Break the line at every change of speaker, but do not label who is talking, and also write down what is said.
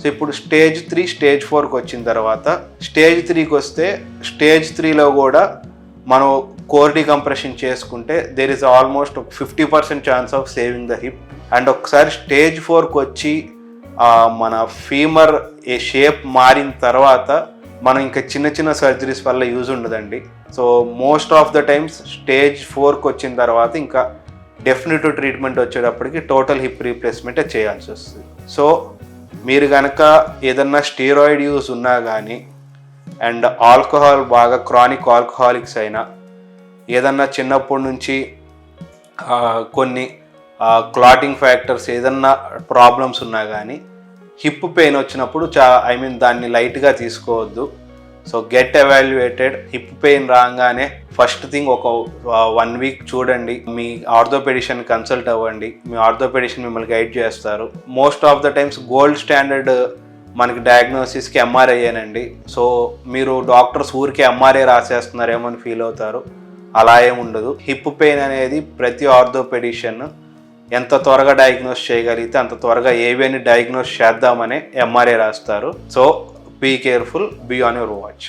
So ఇప్పుడు stage 3 stage 4కి వచ్చిన తర్వాత స్టేజ్ 3కి వస్తే స్టేజ్ 3లో కూడా మనం కోర్ డికంప్రెషన్ చేసుకుంటే there is almost 50% chance of saving the hip. And ఒకసారి స్టేజ్ 4కి వచ్చి మన ఫీమర్ ఏ షేప్ మారిన తర్వాత మనం ఇంకా చిన్న చిన్న సర్జరీస్ వల్ల యూజ్ ఉండదండి. So most of the times stage 4కి వచ్చిన తర్వాత ఇంకా డెఫినెటివ్ ట్రీట్మెంట్ వచ్చేటప్పటికి టోటల్ హిప్ రీప్లేస్మెంటే చేయాల్సి వస్తుంది. సో మీరు కనుక ఏదన్నా స్టీరాయిడ్ యూజ్ ఉన్నా కానీ అండ్ ఆల్కహాల్ బాగా క్రానిక్ ఆల్కహాలిక్స్ అయినా ఏదన్నా చిన్నప్పటి నుంచి కొన్ని క్లాటింగ్ ఫ్యాక్టర్స్ ఏదన్నా ప్రాబ్లమ్స్ ఉన్నా కానీ హిప్ పెయిన్ వచ్చినప్పుడు దాన్ని లైట్గా తీసుకోవద్దు. So get evaluated. Hip pain రాగానే ఫస్ట్ థింగ్ ఒక 1 వీక్ చూడండి, మీ ఆర్థోపెడిషన్ కన్సల్ట్ అవ్వండి. మీ ఆర్థోపెడిషన్ మిమ్మల్ని గైడ్ చేస్తారు. Most of the times gold standard మనకి డయాగ్నోసిస్కి ఎంఆర్ఐయేనండి. సో మీరు డాక్టర్స్ ఊరికే ఎంఆర్ఐ రాసేస్తున్నారేమో అని ఫీల్ అవుతారు. అలా ఏమి ఉండదు. హిప్ పెయిన్ అనేది ప్రతి ఆర్థోపెడిషన్ ఎంత త్వరగా డయాగ్నోస్ చేయగలిగితే అంత త్వరగా ఏవైనా డయాగ్నోస్ చేద్దామని ఎంఆర్ఐ రాస్తారు. So be careful, be on your watch.